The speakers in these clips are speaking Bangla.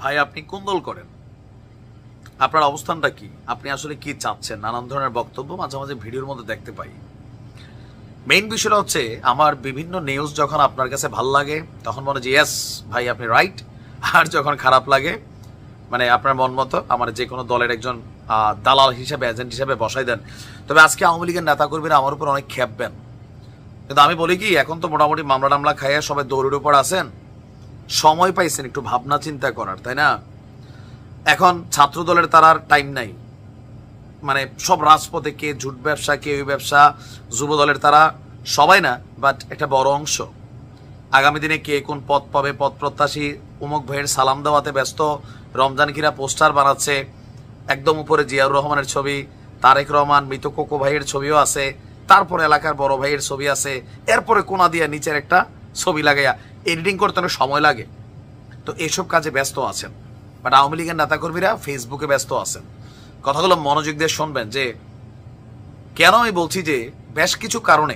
ভাই আপনি কোন দল করেন, আপনার অবস্থানটা কি, আপনি আসলে কি চাচ্ছেন, নানান ধরনের বক্তব্য মাঝে মাঝে ভিডিওর মধ্যে দেখতে পাই। মেইন বিষয়টা হচ্ছে আমার বিভিন্ন নিউজ যখন আপনার কাছে ভাল লাগে তখন মনে হয় যে ইয়েস ভাই আপনি রাইট, আর যখন খারাপ লাগে মানে আপনার মন মতো আমার যে কোনো দলের একজন দালাল হিসেবে এজেন্ট হিসেবে বসাই দেন। তবে আজকে আওয়ামী লীগের নেতাকর্মীরা আমার উপর অনেক খেপবেন, কিন্তু আমি বলি কি এখন তো মোটামুটি মামলা টামলা খাইয়া সবাই দৌড়ের উপর আছেন, সময় পাইছেন একটু ভাবনা চিন্তা করার, তাই না? এখন ছাত্র দলের তার আর টাইম নাই, মানে সব রাজপথে কে ঝুট ব্যবসা কে ওই ব্যবসা, যুব দলের তারা সবাই না বাট একটা বড় অংশ আগামী দিনে কে কোন পদ পাবে, পদ প্রত্যাশী উমুক ভাইয়ের সালাম দেওয়াতে ব্যস্ত, রমজান কিরা পোস্টার বানাচ্ছে, একদম উপরে জিয়াউর রহমানের ছবি, তারেক রহমান মৃত কোকো ভাইয়ের ছবিও আছে, তারপর এলাকার বড় ভাইয়ের ছবি আছে, এরপরে কোনা দিয়া নিচের একটা ছবি লাগাইয়া এডিটিং করতে অনেক সময় লাগে, তো এইসব কাজে ব্যস্ত আছেন। বাট আওয়ামী লীগের নেতাকর্মীরা ফেসবুকে ব্যস্ত আছেন। কথাগুলো মনোযোগ দিয়ে শুনবেন যে কেন আমি বলছি যে বেশ কিছু কারণে,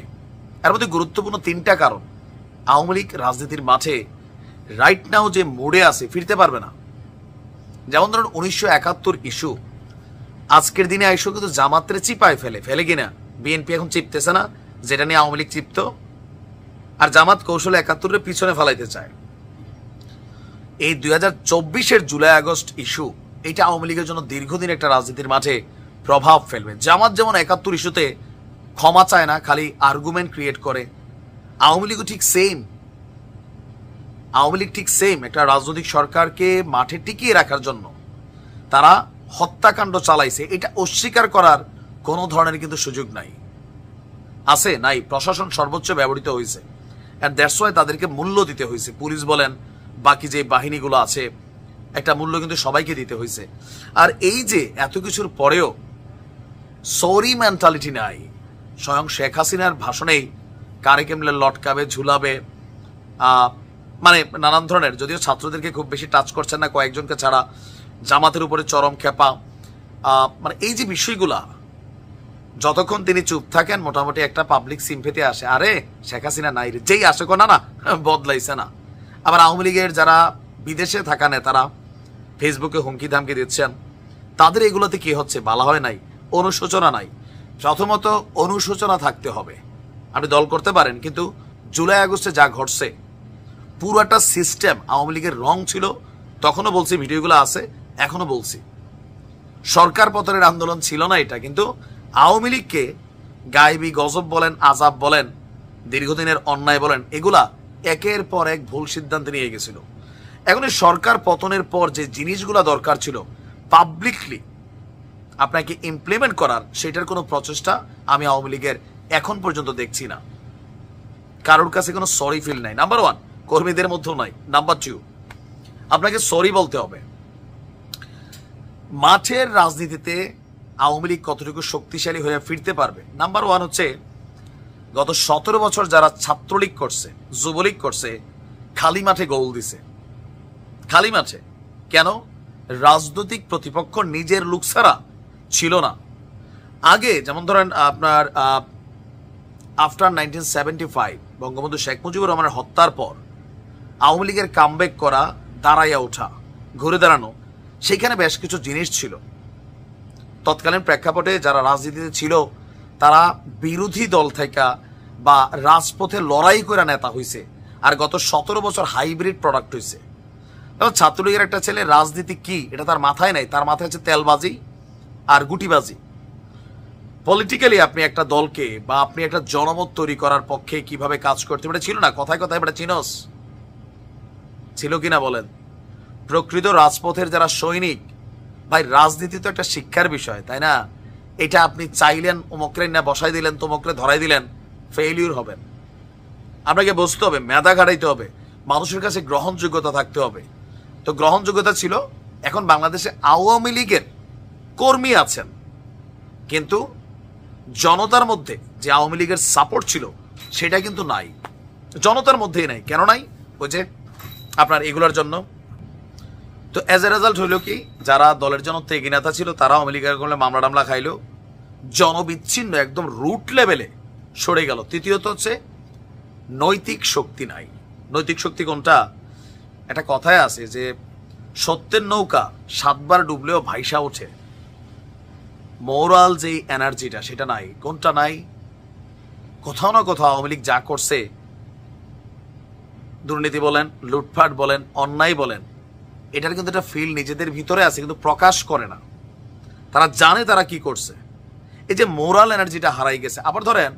এর মধ্যে গুরুত্বপূর্ণ 3টা কারণ আওয়ামী লীগ রাজনীতির মাঠে রাইট নাও যে মোড়ে আছে ফিরতে পারবে না। যেমন ধরুন 1971 ইস্যু, আজকের দিনে ইস্যু কিন্তু জামাতের চিপায় ফেলে কিনা বিএনপি এখন চিপতেছে না, যেটা নিয়ে আওয়ামী লীগ চিপত, আর জামাত কৌশলে 71-এর পিছনে ফেলাইতে চায়। এই 2024-এর জুলাই আগস্ট ইস্যু, এটা আওয়ামী লীগের জন্য দীর্ঘদিন একটা রাজনীতির মাঠে প্রভাব ফেলবে। জামাত যেমন 71 ইস্যুতে ক্ষমা চায় না, খালি আর্গুমেন্ট ক্রিয়েট করে, আওয়ামী লীগও ঠিক সেম। আওয়ামী লীগ ঠিক সেম, একটা রাজনৈতিক সরকারকে মাঠে টিকিয়ে রাখার জন্য তারা হত্যাকাণ্ড চালাইছে, এটা অস্বীকার করার কোনো ধরনের কিন্তু সুযোগ নাই, আছে নাই, প্রশাসন সর্বোচ্চ ব্যবহৃত হয়েছে, আর দ্যাটস ওয়াই তাদেরকে মূল্য দিতে হয়েছে। পুলিশ বলেন বাকি যে বাহিনীগুলো আছে একটা মূল্য কিন্তু সবাইকে দিতে হয়েছে। আর এই যে এত কিছুর পরেও সরি মেন্টালিটি নাই, স্বয়ং শেখ হাসিনার ভাষণেই কারে কেমলে লটকাবে ঝুলাবে, মানে নানান ধরনের, যদিও ছাত্রদেরকে খুব বেশি টাচ করছেন না কয়েকজনকে ছাড়া, জামাতের উপরে চরম খেপা, মানে এই যে বিষয়গুলা যতক্ষণ তিনি চুপ থাকেন মোটামুটি একটা পাবলিক সিম্পেথি আসে, আরে শেখ হাসিনা নাই রে, যেই আসে না না বদলাইছে না। আবার আওয়ামী লীগের যারা বিদেশে থাকা নেতারা ফেসবুকে হুমকি ধামকি দিচ্ছেন, তাদের এগুলোতে কি হচ্ছে বলা হয় নাই, অনুশোচনা নাই। প্রথমত অনুশোচনা থাকতে হবে, আপনি দল করতে পারেন, কিন্তু জুলাই আগস্টে যা ঘটছে পুরোটা সিস্টেম আওয়ামী লীগের রং ছিল, তখনও বলছি, ভিডিওগুলো আছে, এখনো বলছি, সরকার পতনের আন্দোলন ছিল না এটা, কিন্তু আওয়ামী লীগকে গায়েবী গজব বলেন, আজাব বলেন, দীর্ঘদিনের অন্যায় বলেন, এগুলা একের পর এক ভুল সিদ্ধান্ত নিয়ে গেছিল। এখন এই সরকার পতনের পর যে জিনিসগুলো দরকার ছিল পাবলিকলি আপনাকে ইমপ্লিমেন্ট করার, সেটার কোনো প্রচেষ্টা আমি আওয়ামী লীগের এখন পর্যন্ত দেখছি না। কারোর কাছে কোনো সরি ফিল নাই, নাম্বার 1, কর্মীদের মধ্যেও নাই। নাম্বার 2, আপনাকে সরি বলতে হবে। মাঠের রাজনীতিতে আওয়ামী লীগ কতটুকু শক্তিশালী হয়ে ফিরতে পারবে, নাম্বার 1 হচ্ছে গত 17 বছর যারা ছাত্রলীগ করছে, যুবলীগ করছে, খালি মাঠে গোল দিছে, খালি মাঠে। কেন? রাজনৈতিক প্রতিপক্ষ নিজের লোক ছাড়া ছিল না। আগে যেমন ধরেন আপনার আফটার 1975 বঙ্গবন্ধু শেখ মুজিবুর রহমানের হত্যার পর আওয়ামী লীগের কামব্যাক করা, দাঁড়াইয়া ওঠা, ঘুরে দাঁড়ানো, সেখানে বেশ কিছু জিনিস ছিল। তৎকালীন প্রেক্ষাপটে যারা রাজনীতিতে ছিল তারা বিরোধী দল থেকে বা রাজপথে লড়াই করে নেতা হয়েছে, আর গত 17 বছর হাইব্রিড প্রোডাক্ট হয়েছে। ছাত্রলীগের একটা ছেলে রাজনীতি কি এটা তার মাথায় নাই, তার মাথায় হচ্ছে তেলবাজি আর গুটিবাজি। পলিটিক্যালি আপনি একটা দলকে বা আপনি একটা জনমত তৈরি করার পক্ষে কিভাবে কাজ করতে, এটা ছিল না। কথায় কথায় এটা চিনস ছিল কিনা বলেন? প্রকৃত রাজপথের যারা সৈনিক, ভাই রাজনীতি তো একটা শিক্ষার বিষয়, তাই না? এটা আপনি চাইলেন অমুকরে না বসাই দিলেন, তমুকরে ধরাই দিলেন, ফেইলিউর হবেন। আপনাকে বুঝতে হবে, মেধা ঘাটাইতে হবে, মানুষের কাছে গ্রহণযোগ্যতা থাকতে হবে। তো গ্রহণযোগ্যতা ছিল। এখন বাংলাদেশে আওয়ামী লীগের কর্মী আছেন, কিন্তু জনতার মধ্যে যে আওয়ামী লীগের সাপোর্ট ছিল সেটা কিন্তু নাই, জনতার মধ্যেই নাই। কেন নাই? ওই যে আপনার এগুলোর জন্য। তো এজ এ রেজাল্ট হইল কি, যারা দলের জন্য ত্যাগী নেতা ছিল তারা আওয়ামী লীগের করলে মামলা টামলা খাইলো, জনবিচ্ছিন্ন একদম রুট লেভেলে সরে গেল। তৃতীয়ত হচ্ছে নৈতিক শক্তি নাই। নৈতিক শক্তি কোনটা? একটা কথায় আছে যে সত্যের নৌকা 7 বার ডুবলেও ভাইসা ওঠে, মোরাল যে এনার্জিটা সেটা নাই। কোনটা নাই? কোথাও না কোথাও আওয়ামী লীগ যা করছে, দুর্নীতি বলেন, লুটপাট বলেন, অন্যায় বলেন, এটার কিন্তু একটা ফিল নিজেদের ভিতরে আছে, কিন্তু প্রকাশ করে না। তারা জানে তারা কি করছে। এই যে মোরাল এনার্জিটা হারাই গেছে। আবার ধরেন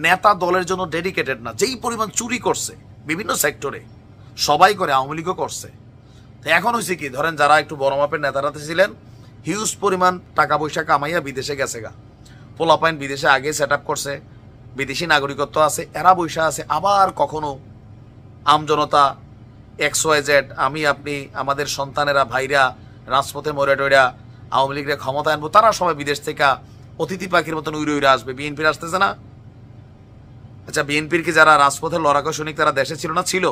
নেতা দলের জন্য ডেডিকেটেড না, যেই পরিমাণ চুরি করছে বিভিন্ন সেক্টরে, সবাই করে, আওয়ামী লীগও করছে। তো এখন হয়েছে কি, ধরেন যারা একটু বড় মাপের নেতারাতে ছিলেন, হিউজ পরিমাণ টাকা পয়সা কামাইয়া বিদেশে গেছে গা, পোলাপাইন বিদেশে আগে সেট আপ করছে, বিদেশি নাগরিকত্ব আছে, এরা বৈশা আছে। আবার কখনো আমজনতা XYZ, আমি আপনি, আমাদের সন্তানেরা, ভাইরা রাজপথে মরে টইরা আওয়ামী লীগের ক্ষমতা আনবো, তারা সবাই বিদেশ থেকে অতিথি পাখির মতন উড়ে উড়ে আসবে। বিএনপির আসতেছে না? আচ্ছা, বিএনপির কি যারা রাজপথের লড়াকু সৈনিক তারা দেশে ছিল না? ছিল।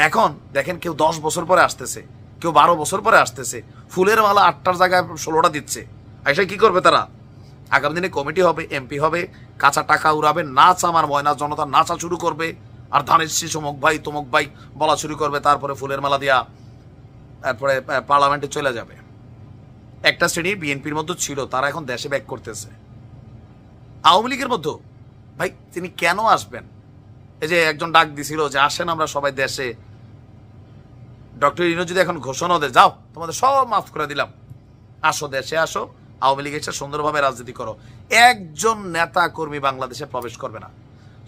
এখন দেখেন কেউ 10 বছর পরে আসতেছে, কেউ 12 বছর পরে আসতেছে, ফুলের মালা 8টার জায়গায় 16টা দিচ্ছে। এসে কি করবে তারা? আগামী দিনে কমিটি হবে, এমপি হবে, কাঁচা টাকা উড়াবে, নাচ, আমার ময়না জনতা নাচা শুরু করবে, আর ধানের শীষ অমুক ভাই তমুক ভাই বলা শুরু করবে, তারপরে ফুলের মালা দিয়া তারপরে পার্লামেন্টে চলে যাবে। একটা শ্রেণী বিএনপির মধ্যে ছিল, তারা এখন দেশে ব্যাক করতেছে। আওয়ামী লীগের মধ্যে ভাই তিনি কেন আসবেন? এই যে একজন ডাক দিছিল যে আসেন আমরা সবাই দেশে, ডক্টর ইউনূস যদি এখন ঘোষণা দেয়, যাও তোমাদের সব মাফ করে দিলাম, আসো দেশে আসো, আওয়ামী লীগ এসে সুন্দরভাবে রাজনীতি করো, একজন নেতা কর্মী বাংলাদেশে প্রবেশ করবে না।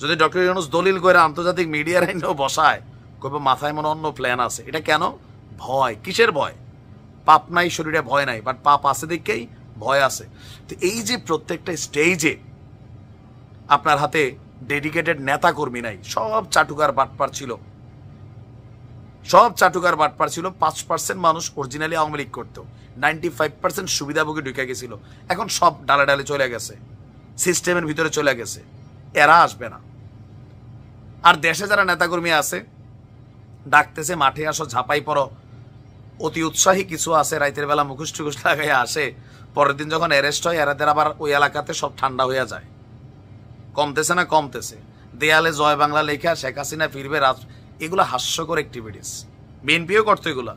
যদি ডক্টর ইউনূস দলিল করে আন্তর্জাতিক মিডিয়ার আইনেও বসায়, কবে মাথায় মনে অন্য প্ল্যান আছে। এটা কেন? ভয়। কিসের ভয়? পাপ নাই শরীরে, ভয় নাই, বাট পাপ আছে দেখেই ভয় আছে। তো এই যে প্রত্যেকটা স্টেজে আপনার হাতে ডেডিকেটেড নেতা কর্মী নাই, সব চাটুকার বাটপার ছিল, সব চাটুকার বাটপার ছিল। 5% মানুষ অরিজিনালি আওয়ামী লীগ করতো, 95% সুবিধাভোগী ঢুকে গেছিল। এখন সব ডালে ডালে চলে গেছে, সিস্টেমের ভিতরে চলে গেছে, এরা আসবে না। আর দেশে যারা নেতাকর্মী আছে, ডাকতেছে মাঠে আসো, ঝাঁপাই পড়ো, অতি উৎসাহী কিছু আছে, রাইতের বেলা মুখোশ টুকুশ লাগাই আসে, পরের দিন যখন অ্যারেস্ট হয় এরাদের আবার ওই এলাকাতে সব ঠান্ডা হয়ে যায়। কমতেছে না? কমতেছে। দেয়ালে জয় বাংলা লেখা, শেখ হাসিনা ফিরবে, এগুলো হাস্যকর অ্যাক্টিভিটিস, বিএনপিও করতো এগুলা।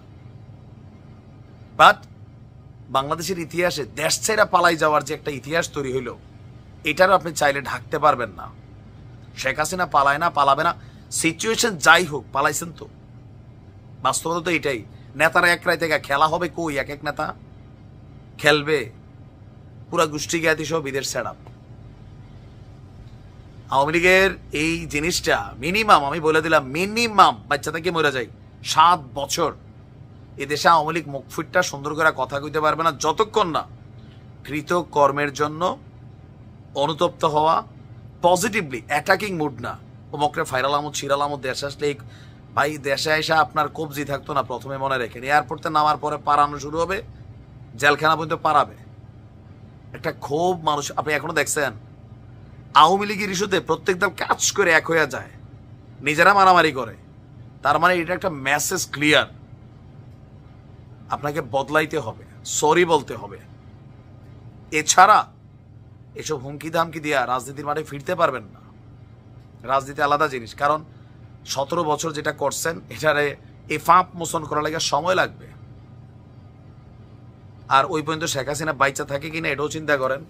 বাট বাংলাদেশের ইতিহাসে দেশ ছেড়া পালাই যাওয়ার যে একটা ইতিহাস তৈরি হইল, এটারও আপনি চাইলে ঢাকতে পারবেন না। শেখ হাসিনা পালায় না, পালাবে না, সিচুয়েশন যাই হোক, পালাইছেন তো। বাস্তবতা তো এটাই। নেতারা এক রায় থেকে খেলা হবে কই? এক এক নেতা খেলবে পুরা গোষ্ঠী জ্ঞাতি সহ বিদেশ সেট। আওয়ামী লীগের এই জিনিসটা মিনিমাম, আমি বলে দিলাম, মিনিমাম বাচ্চা থেকে মরে যায় 7 বছর এদেশে আওয়ামী লীগ মুখ ফুটটা সুন্দর করে কথা কইতে পারবে না, যতক্ষণ না কৃত কর্মের জন্য অনুতপ্ত হওয়া, পজিটিভলি অ্যাটাকিং মুড না। ওমকরে ফাইরাল আহমদ, শিরাল আহমদ দেশে আসলে, ভাই দেশে এসে আপনার কবজি থাকতো না, প্রথমে মনে রেখেন। এয়ারপোর্টে নামার পরে পারানো শুরু হবে, জেলখানা পর্যন্ত পারাবে। একটা ক্ষোভ মানুষ, আপনি এখনো দেখছেন আওয়ামী লীগের ইস্যুতে প্রত্যেক দল কাজ করে এক হয়ে যায়, নিজেরা মারামারি করে। তার মানে এটা একটা মেসেজ ক্লিয়ার, আপনাকে বদলাইতে হবে, সরি বলতে হবে। এছাড়া এসব হুমকি ধামকি দিয়া রাজনীতির মাঠে ফিরতে পারবেন না। রাজনীতি আলাদা জিনিস, কারণ 17 বছর যেটা করছেন এটারে এই ফাঁপ মোচন করা লাগে সময় লাগবে। আর ওই পর্যন্ত শেখ হাসিনা বাইচা থাকে কিনা এটাও চিন্তা করেন।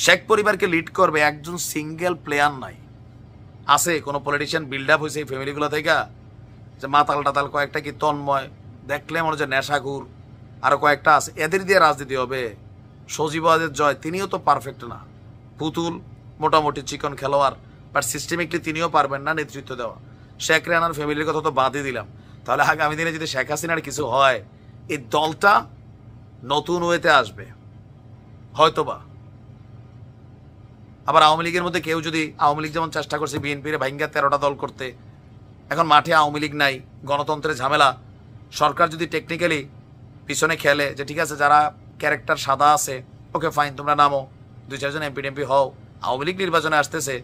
শেখ পরিবারকে লিড করবে একজন সিঙ্গেল প্লেয়ার নাই। আছে কোনো পলিটিশিয়ান বিল্ড আপ হয়েছে এই ফ্যামিলিগুলো থেকে, যে মাতাল টাতাল কয়েকটা, কি তন্ময় দেখলে মনে হচ্ছে নেশাগুর, আরো কয়েকটা আছে, এদের দিয়ে রাজনীতি হবে। সজীব ওয়াজেদ জয়, তিনিও তো পারফেক্ট না, পুতুল মোটামুটি চিকন খেলোয়াড়, বাট সিস্টেমিকলি তিনিও পারবেন না নেতৃত্ব দেওয়া। শেখ রেহানার ফ্যামিলির কথা তো বাদই দিলাম। তাহলে আগামী দিনে যদি শেখ হাসিনার কিছু হয়, এই দলটা নতুন ওয়েতে আসবে হয়তোবা। আবার আওয়ামী লীগের মধ্যে কেউ যদি, আওয়ামী লীগ যেমন চেষ্টা করছে বিএনপির ভাঙ্গা 13টা দল করতে, এখন মাঠে আওয়ামী লীগ নাই, গণতন্ত্রের ঝামেলা। সরকার যদি টেকনিক্যালি পিছনে খেলে যে ঠিক আছে যারা ক্যারেক্টার সাদা আছে, ওকে ফাইন, তোমরা নামো, 2-4 জন এমপি টেমপি হও, আওয়ামী লীগ নির্বাচনে আসতেছে।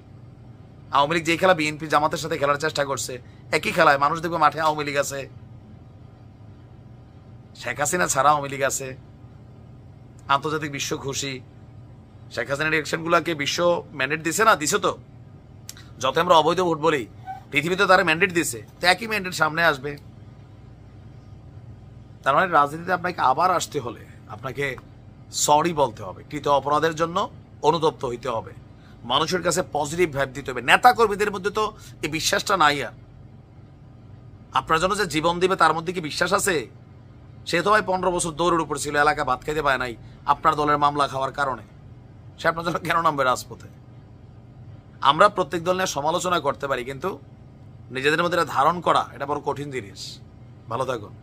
আওয়ামী লীগ যেই খেলা বিএনপি জামাতের সাথে খেলার চেষ্টা করছে, একই খেলায় মানুষ দেখবে মাঠে আওয়ামী লীগ আছে, শেখ হাসিনা ছাড়া আওয়ামী লীগ আছে। আন্তর্জাতিক বিশ্ব খুশি, শেখ হাসিনার ইলেকশনগুলোকে বিশ্ব ম্যান্ডেট দিছে না? দিছে তো। যত আমরা অবৈধ ভোট বলি, পৃথিবীতে তারা ম্যান্ডেট দিছে, তো একই ম্যান্ডেট সামনে আসবে। তার মানে রাজনীতিতে আপনাকে আবার আসতে হলে আপনাকে সরি বলতে হবে, কৃত অপরাধের জন্য অনুতপ্ত হইতে হবে, মানুষের কাছে পজিটিভ ভাইব দিতে হবে। নেতা কর্মীদের মধ্যে তো এই বিশ্বাসটা নাই। আর আপনার জন্য যে জীবন দিবে তার মধ্যে কি বিশ্বাস আছে? সে তো ভাই 15 বছর দৌড়ের উপর ছিল, এলাকা ভাত খাইতে পায় নাই আপনার দলের মামলা খাওয়ার কারণে। সে আপনার জন্য কেন নামবে রাজপথে? আমরা প্রত্যেক দল নিয়ে সমালোচনা করতে পারি, কিন্তু নিজেদের মধ্যে ধারণ করা এটা বড় কঠিন জিনিস। ভালো থাকুন।